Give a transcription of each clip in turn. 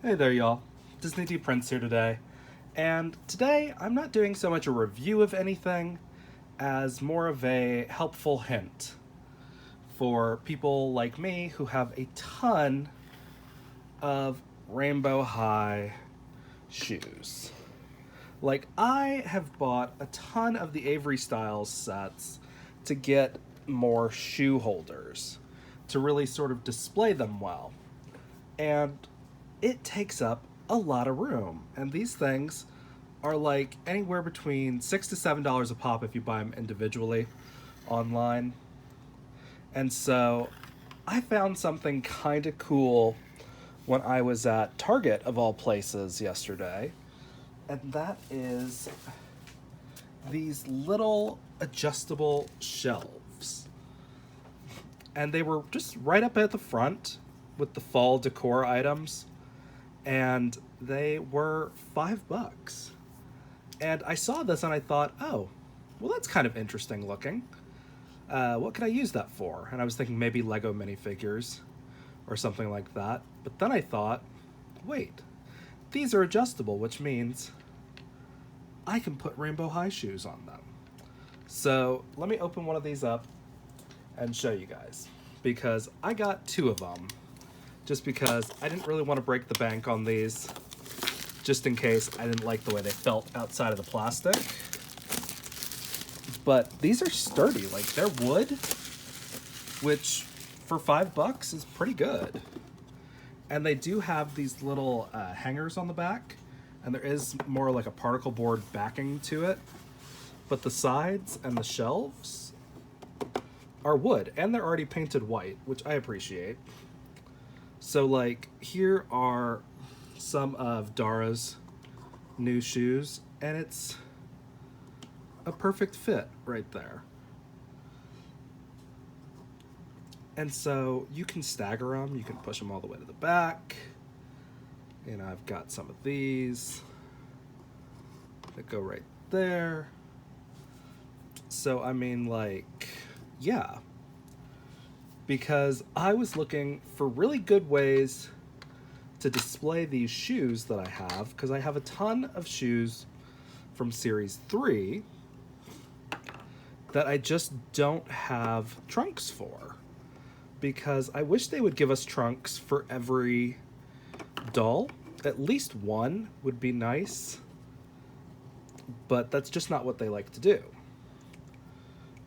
Hey there, y'all. Disney D Prince here today. And today, I'm not doing so much a review of anything as more of a helpful hint for people like me who have a ton of Rainbow High shoes. Like, I have bought a ton of the Avery Styles sets to get more shoe holders to really sort of display them well. And it takes up a lot of room. And these things are like anywhere between $6 to $7 a pop if you buy them individually online. And so I found something kind of cool when I was at Target, of all places, yesterday. And that is these little adjustable shelves. And they were just right up at the front with the fall decor items. And they were $5. And I saw this and I thought, oh, well, that's kind of interesting looking. What could I use that for? And I was thinking maybe Lego minifigures or something like that. But then I thought, wait, these are adjustable, which means I can put Rainbow High shoes on them. So let me open one of these up and show you guys, because I got two of them just because I didn't really want to break the bank on these, just in case I didn't like the way they felt outside of the plastic. But these are sturdy, like they're wood, which for $5 is pretty good. And they do have these little hangers on the back, and there is more like a particle board backing to it. But the sides and the shelves are wood, and they're already painted white, which I appreciate. So like here are some of Dara's new shoes, and it's a perfect fit right there. And so you can stagger them, you can push them all the way to the back. You know, I've got some of these that go right there. So I mean, like, yeah. Because I was looking for really good ways to display these shoes that I have, because I have a ton of shoes from Series 3 that I just don't have trunks for. Because I wish they would give us trunks for every doll. At least one would be nice. But that's just not what they like to do.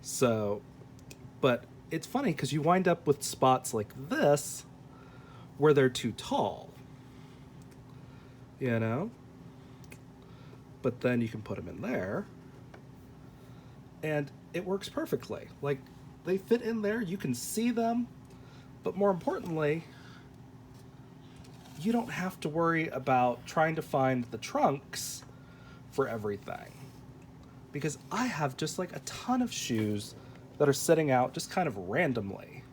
So, but it's funny because you wind up with spots like this where they're too tall. You know? But then you can put them in there. And it works perfectly. Like, they fit in there, you can see them. But more importantly, you don't have to worry about trying to find the trunks for everything. Because I have just like a ton of shoes that are sitting out just kind of randomly,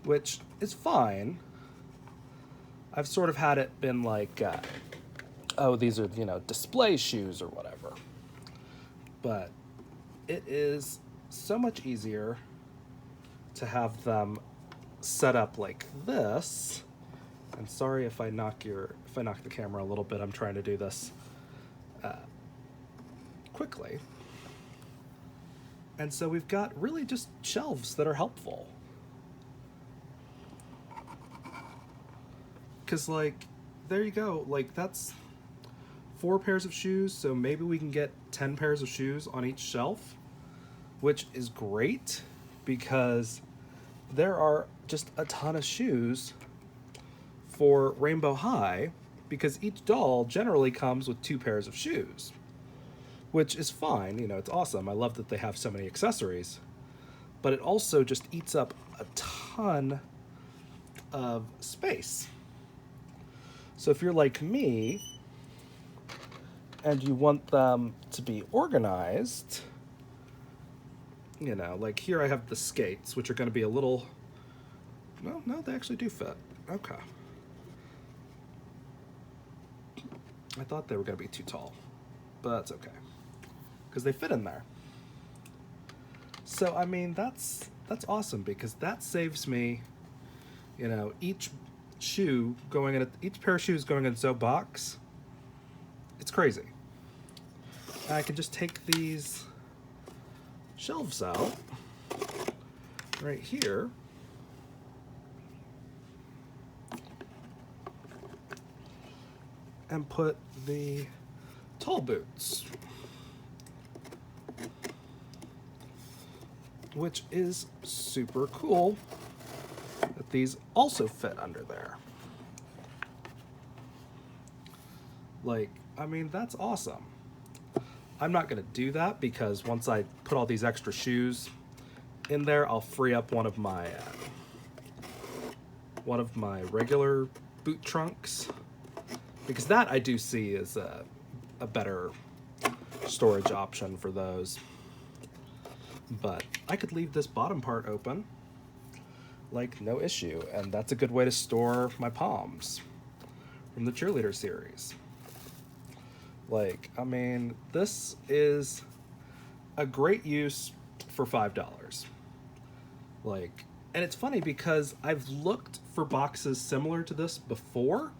which is fine. I've sort of had it been like, oh, these are, you know, display shoes or whatever. But it is so much easier to have them set up like this. And sorry if I knock the camera a little bit. I'm trying to do this quickly. And so we've got really just shelves that are helpful. Because, like, there you go. Like, that's 4 pairs of shoes, so maybe we can get 10 pairs of shoes on each shelf, which is great because there are just a ton of shoes for Rainbow High, because each doll generally comes with 2 pairs of shoes, which is fine. You know, it's awesome. I love that they have so many accessories, but it also just eats up a ton of space. So if you're like me and you want them to be organized, you know, like here I have the skates, which are going to be a little, no, they actually do fit. Okay. I thought they were going to be too tall, but that's okay, because they fit in there. So, I mean, that's awesome, because that saves me, you know, each shoe going in, each pair of shoes going in its own box. It's crazy. And I can just take these shelves out right here. And put the tall boots, which is super cool that these also fit under there. Like, I mean, that's awesome. I'm not gonna do that because once I put all these extra shoes in there, I'll free up one of my regular boot trunks, because that I do see is a better storage option for those. But I could leave this bottom part open like no issue, and that's a good way to store my Poms from the cheerleader series. Like, I mean, this is a great use for $5. Like, and it's funny because I've looked for boxes similar to this before,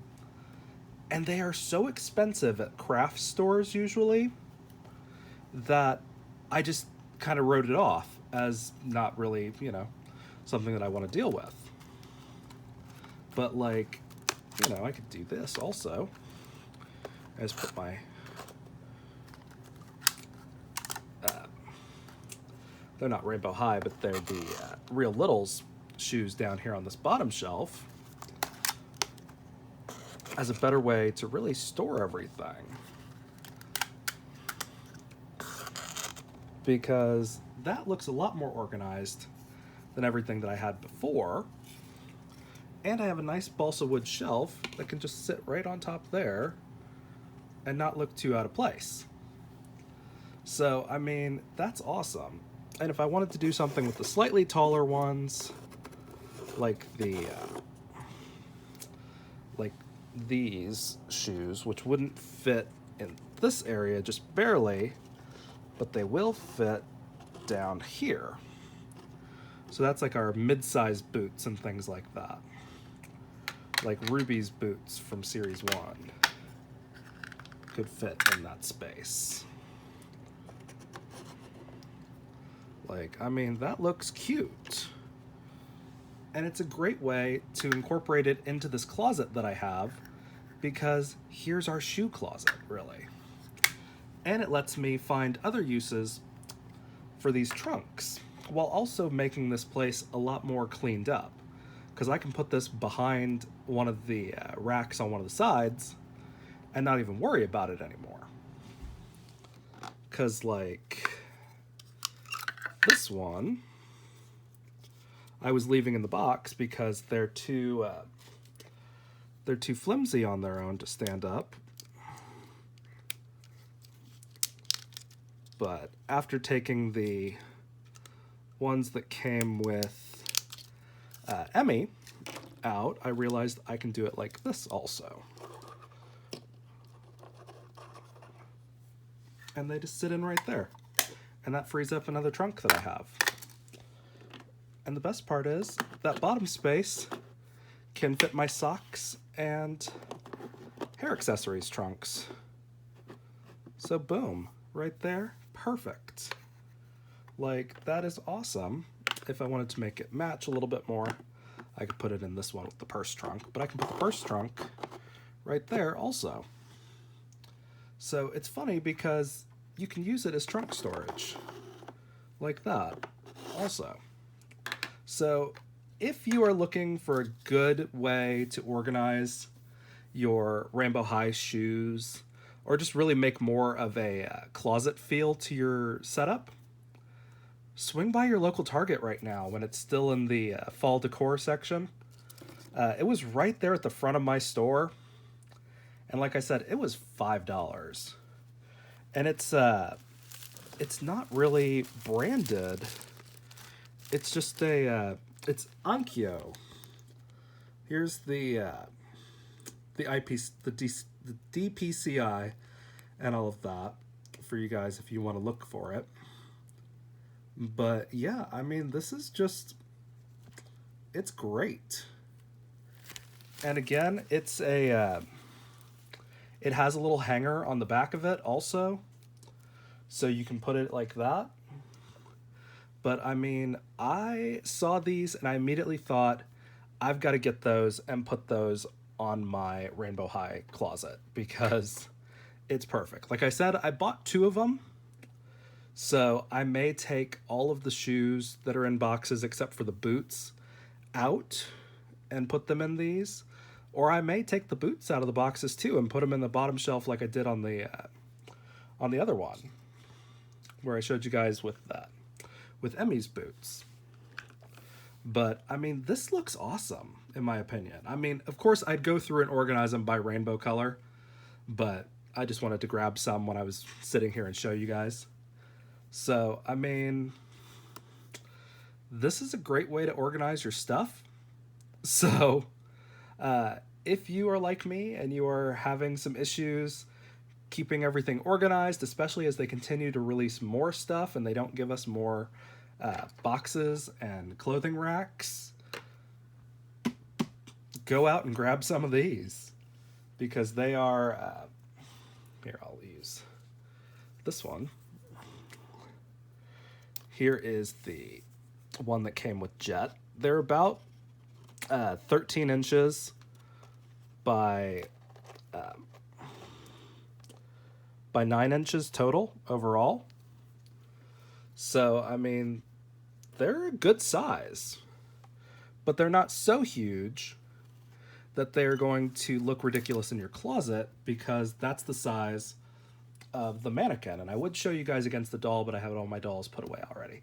and they are so expensive at craft stores usually that I just kind of wrote it off as not really, you know, something that I want to deal with. But like, you know, I could do this also. I just put my they're not Rainbow High, but they're the Real Littles shoes down here on this bottom shelf as a better way to really store everything. Because that looks a lot more organized than everything that I had before. And I have a nice balsa wood shelf that can just sit right on top there and not look too out of place. So, I mean, that's awesome. And if I wanted to do something with the slightly taller ones, like these shoes, which wouldn't fit in this area just barely, but they will fit down here. So that's like our mid-sized boots and things like that. Like Ruby's boots from Series 1 could fit in that space. Like, I mean, that looks cute. And it's a great way to incorporate it into this closet that I have, because here's our shoe closet, really. And it lets me find other uses for these trunks, while also making this place a lot more cleaned up. Because I can put this behind one of the racks on one of the sides and not even worry about it anymore. Because, like, this one I was leaving in the box because they're too flimsy on their own to stand up. But after taking the ones that came with Emmy out, I realized I can do it like this also. And they just sit in right there. And that frees up another trunk that I have. And the best part is that bottom space can fit my socks and hair accessories trunks. So boom, right there, perfect. Like, that is awesome. If I wanted to make it match a little bit more, I could put it in this one with the purse trunk, but I can put the purse trunk right there also. So it's funny because you can use it as trunk storage, like that, also. So if you are looking for a good way to organize your Rainbow High shoes, or just really make more of a closet feel to your setup, swing by your local Target right now when it's still in the fall decor section. It was right there at the front of my store. And like I said, it was $5. And it's not really branded. It's just it's Onkyo. Here's the DPCI and all of that for you guys if you want to look for it. But yeah, I mean, this is just, it's great. And again, it has a little hanger on the back of it also, so you can put it like that. But I mean, I saw these and I immediately thought, I've got to get those and put those on my Rainbow High closet because it's perfect. Like I said, I bought two of them. So I may take all of the shoes that are in boxes except for the boots out and put them in these. Or I may take the boots out of the boxes too and put them in the bottom shelf like I did on the other one, where I showed you guys with Emmy's boots. But I mean, this looks awesome in my opinion. I mean, of course, I'd go through and organize them by rainbow color, but I just wanted to grab some when I was sitting here and show you guys. So, I mean, this is a great way to organize your stuff. So, if you are like me and you are having some issues keeping everything organized, especially as they continue to release more stuff and they don't give us more boxes and clothing racks, go out and grab some of these because they are. Here, I'll use this one. Here is the one that came with Jet. They're about 13 inches by 9 inches total overall. So, I mean, they're a good size, but they're not so huge that they're going to look ridiculous in your closet because that's the size of the mannequin. And I would show you guys against the doll, but I have all my dolls put away already.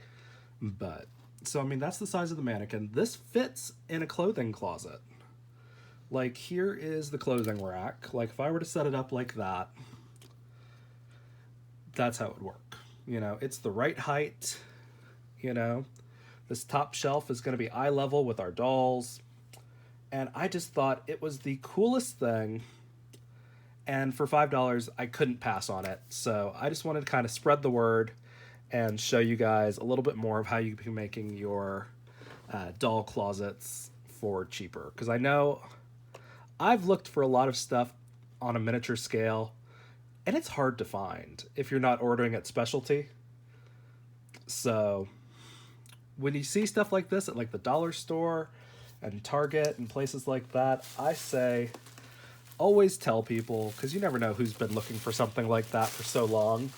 But, so I mean, that's the size of the mannequin. This fits in a clothing closet. Like, here is the clothing rack. Like, if I were to set it up like that, that's how it would work. You know, it's the right height. You know, this top shelf is going to be eye level with our dolls. And I just thought it was the coolest thing. And for $5, I couldn't pass on it. So I just wanted to kind of spread the word and show you guys a little bit more of how you can be making your doll closets for cheaper. Because I know I've looked for a lot of stuff on a miniature scale, and it's hard to find if you're not ordering at specialty. So when you see stuff like this at like the dollar store and Target and places like that, I say always tell people, because you never know who's been looking for something like that for so long.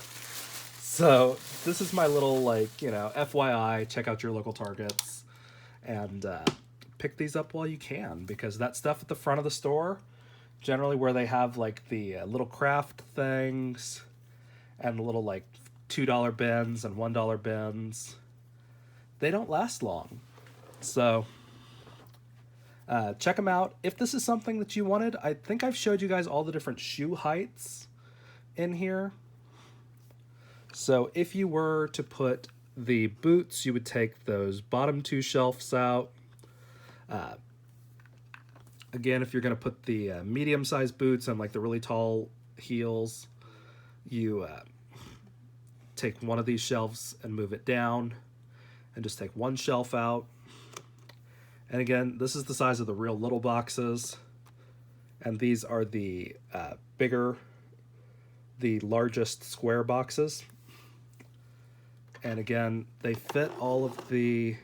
So this is my little, like, you know, FYI, check out your local Targets and pick these up while you can, because that stuff at the front of the store, generally where they have like the little craft things and the little like $2 bins and $1 bins, they don't last long. So check them out. If this is something that you wanted, I think I've showed you guys all the different shoe heights in here. So if you were to put the boots, you would take those bottom two shelves out. Again, if you're going to put the medium-sized boots and like the really tall heels, you take one of these shelves and move it down and just take one shelf out. And again, this is the size of the real little boxes. And these are the largest square boxes. And again, they fit all of these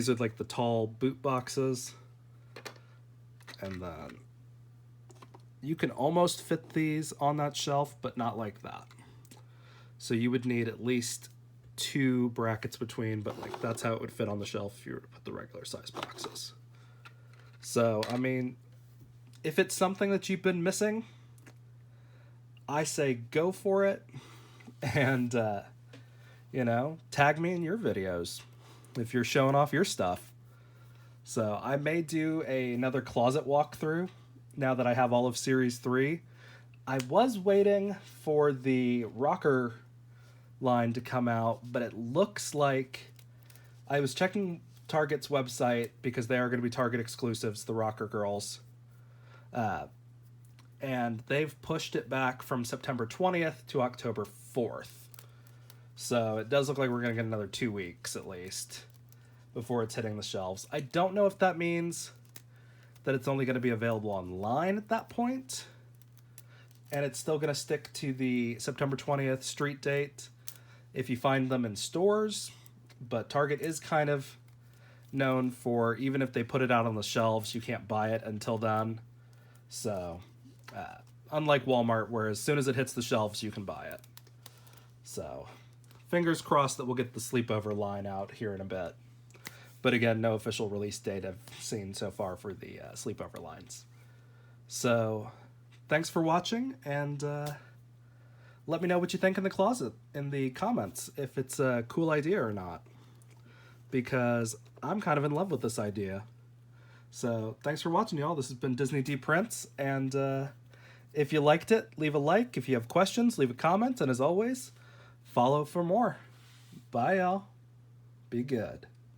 are like the tall boot boxes. And then you can almost fit these on that shelf, but not like that. So you would need at least 2 brackets between, but like that's how it would fit on the shelf if you were to put the regular size boxes. So, I mean, if it's something that you've been missing, I say go for it. And, you know, tag me in your videos if you're showing off your stuff. So I may do another closet walkthrough now that I have all of Series 3. I was waiting for the rocker line to come out, but it looks like I was checking Target's website because they are going to be Target exclusives, the Rocker Girls. And they've pushed it back from September 20th to October 4th. So it does look like we're going to get another 2 weeks at least before it's hitting the shelves. I don't know if that means that it's only going to be available online at that point, and it's still going to stick to the September 20th street date if you find them in stores. But Target is kind of known for, even if they put it out on the shelves, you can't buy it until then. So, unlike Walmart, where as soon as it hits the shelves, you can buy it. So, fingers crossed that we'll get the sleepover line out here in a bit. But again, no official release date I've seen so far for the sleepover lines. So, thanks for watching, and let me know what you think in the comments, if it's a cool idea or not. Because I'm kind of in love with this idea. So, thanks for watching, y'all. This has been Disney D Prince, and if you liked it, leave a like. If you have questions, leave a comment, and as always, follow for more. Bye, y'all. Be good.